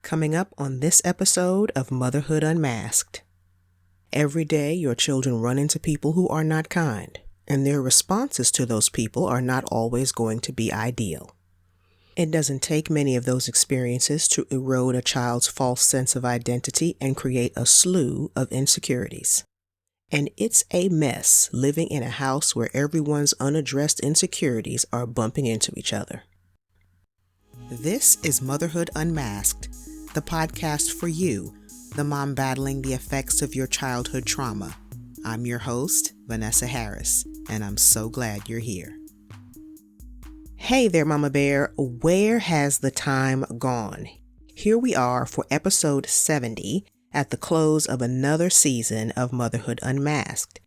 Coming up on this episode of Motherhood Unmasked. Every day, your children run into people who are not kind, and their responses to those people are not always going to be ideal. It doesn't take many of those experiences to erode a child's false sense of identity and create a slew of insecurities. And it's a mess living in a house where everyone's unaddressed insecurities are bumping into each other. This is Motherhood Unmasked, the podcast for you, the mom battling the effects of your childhood trauma. I'm your host, Vanessa Harris, and I'm so glad you're here. Hey there, Mama Bear. Where has the time gone? Here we are for episode 70 at the close of another season of Motherhood Unmasked.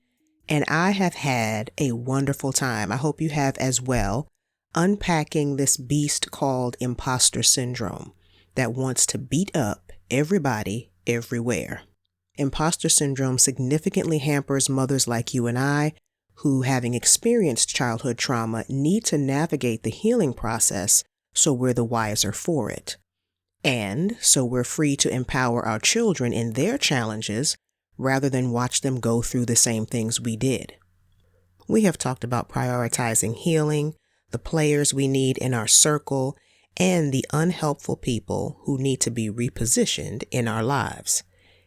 And I have had a wonderful time. I hope you have as well, unpacking this beast called Imposter Syndrome that wants to beat up everybody everywhere. Imposter Syndrome significantly hampers mothers like you and I who, having experienced childhood trauma, need to navigate the healing process so we're the wiser for it. And so we're free to empower our children in their challenges rather than watch them go through the same things we did. We have talked about prioritizing healing, the players we need in our circle, and the unhelpful people who need to be repositioned in our lives.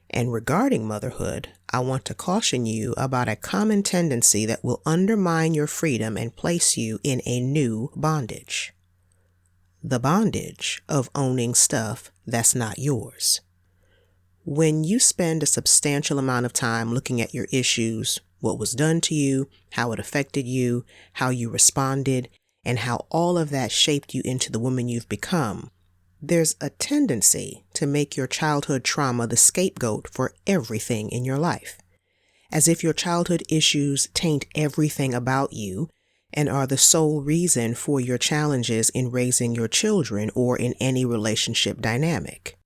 And regarding motherhood, I want to caution you about a common tendency that will undermine your freedom and place you in a new bondage. The bondage of owning stuff that's not yours. When you spend a substantial amount of time looking at your issues, what was done to you, how it affected you, how you responded, and how all of that shaped you into the woman you've become, there's a tendency to make your childhood trauma the scapegoat for everything in your life, as if your childhood issues taint everything about you and are the sole reason for your challenges in raising your children or in any relationship dynamic.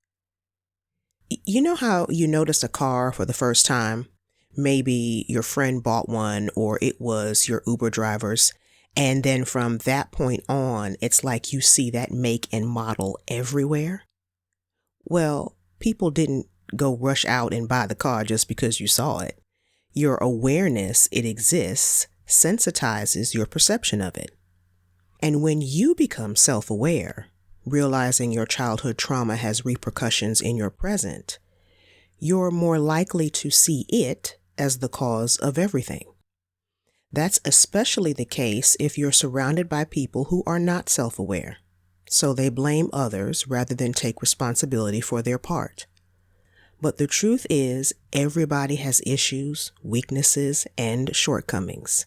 You know how you notice a car for the first time? Maybe your friend bought one or it was your Uber driver's. And then from that point on, it's like you see that make and model everywhere. Well, people didn't go rush out and buy the car just because you saw it. Your awareness it exists sensitizes your perception of it. And when you become self-aware, realizing your childhood trauma has repercussions in your present, you're more likely to see it as the cause of everything. That's especially the case if you're surrounded by people who are not self-aware, so they blame others rather than take responsibility for their part. But the truth is, everybody has issues, weaknesses, and shortcomings.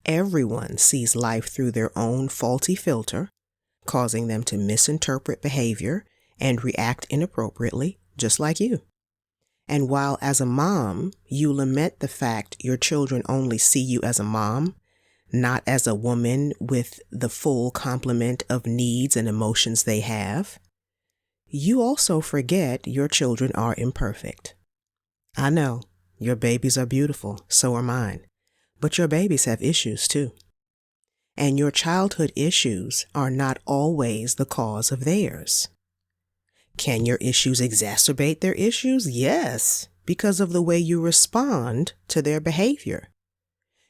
Everyone sees life through their own faulty filter, causing them to misinterpret behavior and react inappropriately, just like you. And while as a mom, you lament the fact your children only see you as a mom, not as a woman with the full complement of needs and emotions they have, you also forget your children are imperfect. I know, your babies are beautiful, so are mine, but your babies have issues too. And your childhood issues are not always the cause of theirs. Can your issues exacerbate their issues? Yes, because of the way you respond to their behavior.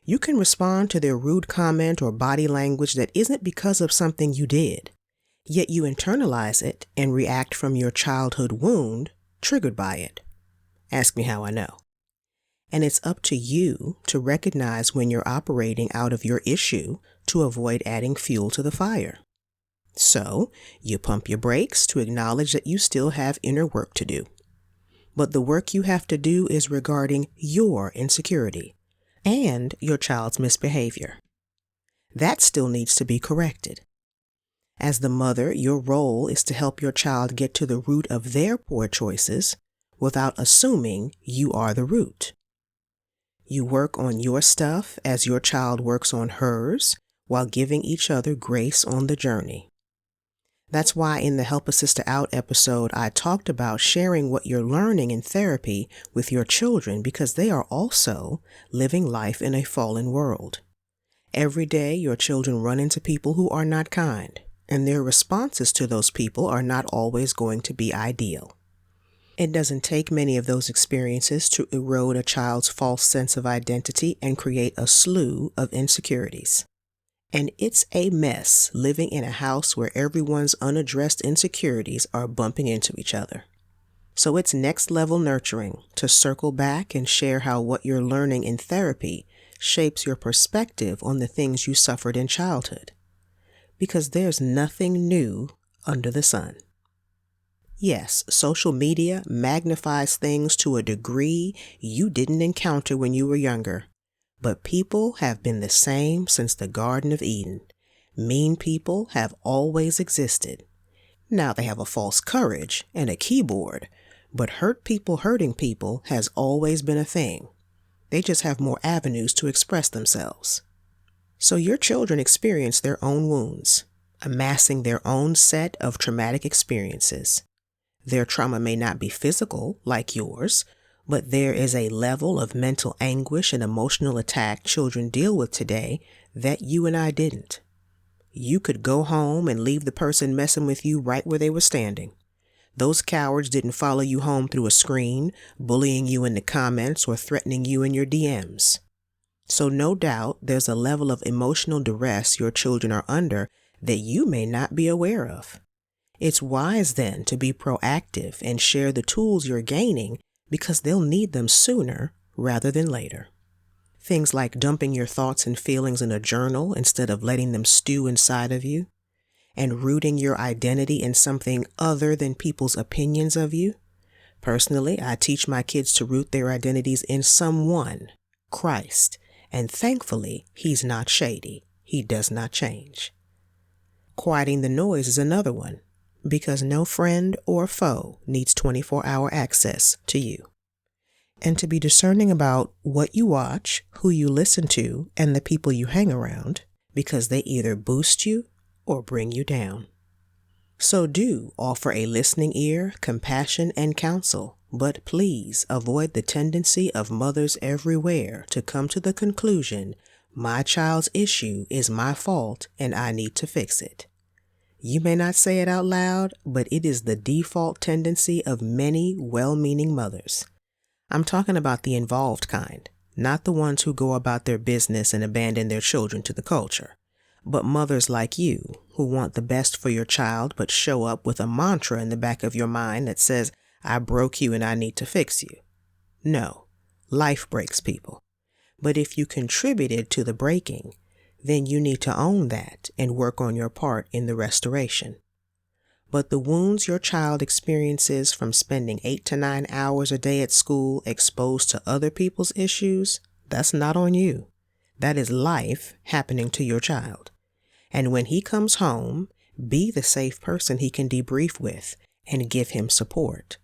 You can respond to their rude comment or body language that isn't because of something you did, yet you internalize it and react from your childhood wound triggered by it. Ask me how I know. And it's up to you to recognize when you're operating out of your issue to avoid adding fuel to the fire. So, you pump your brakes to acknowledge that you still have inner work to do. But the work you have to do is regarding your insecurity and your child's misbehavior. That still needs to be corrected. As the mother, your role is to help your child get to the root of their poor choices without assuming you are the root. You work on your stuff as your child works on hers while giving each other grace on the journey. That's why in the Help a Sister Out episode, I talked about sharing what you're learning in therapy with your children because they are also living life in a fallen world. Every day, your children run into people who are not kind, and their responses to those people are not always going to be ideal. It doesn't take many of those experiences to erode a child's false sense of identity and create a slew of insecurities. And it's a mess living in a house where everyone's unaddressed insecurities are bumping into each other. So it's next level nurturing to circle back and share how what you're learning in therapy shapes your perspective on the things you suffered in childhood. Because there's nothing new under the sun. Yes, social media magnifies things to a degree you didn't encounter when you were younger. But people have been the same since the Garden of Eden. Mean people have always existed. Now they have a false courage and a keyboard, but hurt people hurting people has always been a thing. They just have more avenues to express themselves. So your children experience their own wounds, amassing their own set of traumatic experiences. Their trauma may not be physical like yours, but there is a level of mental anguish and emotional attack children deal with today that you and I didn't. You could go home and leave the person messing with you right where they were standing. Those cowards didn't follow you home through a screen, bullying you in the comments or threatening you in your DMs. So no doubt there's a level of emotional duress your children are under that you may not be aware of. It's wise then to be proactive and share the tools you're gaining because they'll need them sooner rather than later. Things like dumping your thoughts and feelings in a journal instead of letting them stew inside of you, and rooting your identity in something other than people's opinions of you. Personally, I teach my kids to root their identities in someone, Christ, and thankfully, he's not shady. He does not change. Quieting the noise is another one, because no friend or foe needs 24-hour access to you. And to be discerning about what you watch, who you listen to, and the people you hang around, because they either boost you or bring you down. So do offer a listening ear, compassion, and counsel, but please avoid the tendency of mothers everywhere to come to the conclusion, my child's issue is my fault and I need to fix it. You may not say it out loud, but it is the default tendency of many well-meaning mothers. I'm talking about the involved kind, not the ones who go about their business and abandon their children to the culture, but mothers like you who want the best for your child but show up with a mantra in the back of your mind that says, I broke you and I need to fix you. No, life breaks people. But if you contributed to the breaking, then you need to own that and work on your part in the restoration. But the wounds your child experiences from spending 8 to 9 hours a day at school exposed to other people's issues, that's not on you. That is life happening to your child. And when he comes home, be the safe person he can debrief with and give him support.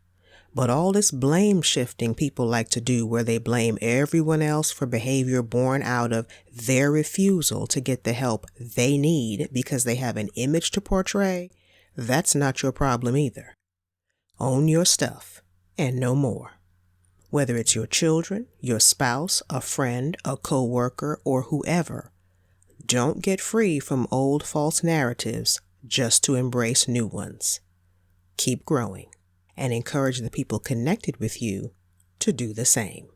But all this blame shifting people like to do where they blame everyone else for behavior born out of their refusal to get the help they need because they have an image to portray, that's not your problem either. Own your stuff and no more. Whether it's your children, your spouse, a friend, a co-worker, or whoever, don't get free from old false narratives just to embrace new ones. Keep growing. And encourage the people connected with you to do the same.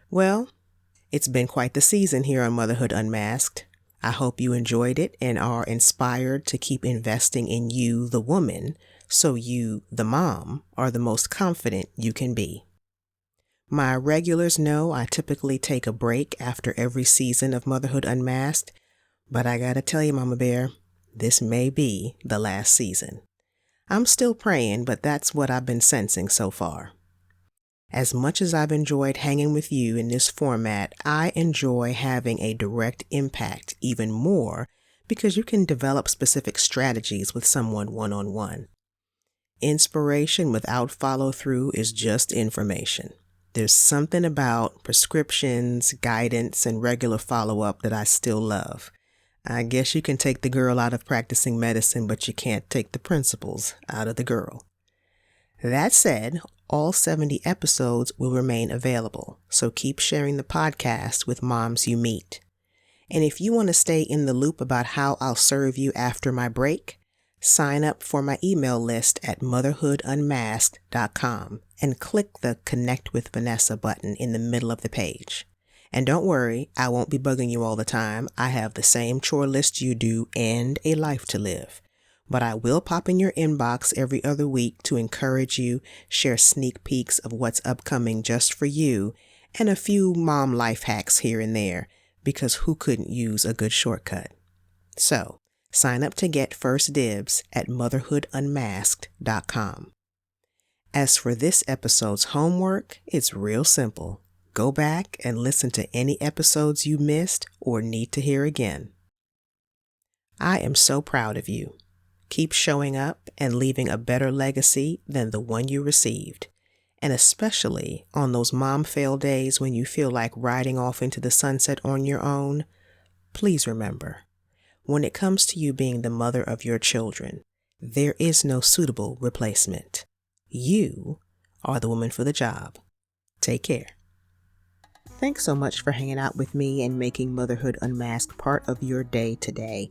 Well, it's been quite the season here on Motherhood Unmasked. I hope you enjoyed it and are inspired to keep investing in you, the woman, so you, the mom, are the most confident you can be. My regulars know I typically take a break after every season of Motherhood Unmasked, but I gotta tell you, Mama Bear, this may be the last season. I'm still praying, but that's what I've been sensing so far. As much as I've enjoyed hanging with you in this format, I enjoy having a direct impact even more because you can develop specific strategies with someone one-on-one. Inspiration without follow-through is just information. There's something about prescriptions, guidance, and regular follow-up that I still love. I guess you can take the girl out of practicing medicine, but you can't take the principles out of the girl. That said, all 70 episodes will remain available, so keep sharing the podcast with moms you meet. And if you want to stay in the loop about how I'll serve you after my break, sign up for my email list at motherhoodunmasked.com and click the Connect with Vanessa button in the middle of the page. And don't worry, I won't be bugging you all the time. I have the same chore list you do and a life to live. But I will pop in your inbox every other week to encourage you, share sneak peeks of what's upcoming just for you, and a few mom life hacks here and there, because who couldn't use a good shortcut? So, sign up to get first dibs at motherhoodunmasked.com. As for this episode's homework, it's real simple. Go back and listen to any episodes you missed or need to hear again. I am so proud of you. Keep showing up and leaving a better legacy than the one you received. And especially on those mom fail days when you feel like riding off into the sunset on your own, please remember, when it comes to you being the mother of your children, there is no suitable replacement. You are the woman for the job. Take care. Thanks so much for hanging out with me and making Motherhood Unmasked part of your day today.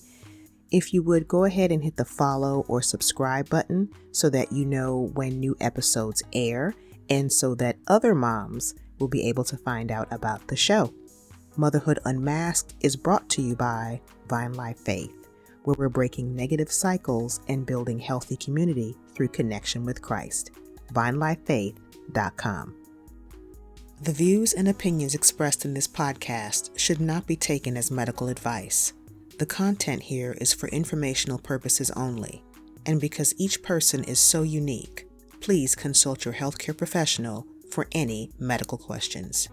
If you would, go ahead and hit the follow or subscribe button so that you know when new episodes air and so that other moms will be able to find out about the show. Motherhood Unmasked is brought to you by Vine Life Faith, where we're breaking negative cycles and building healthy community through connection with Christ. VineLifeFaith.com. The views and opinions expressed in this podcast should not be taken as medical advice. The content here is for informational purposes only, and because each person is so unique, please consult your healthcare professional for any medical questions.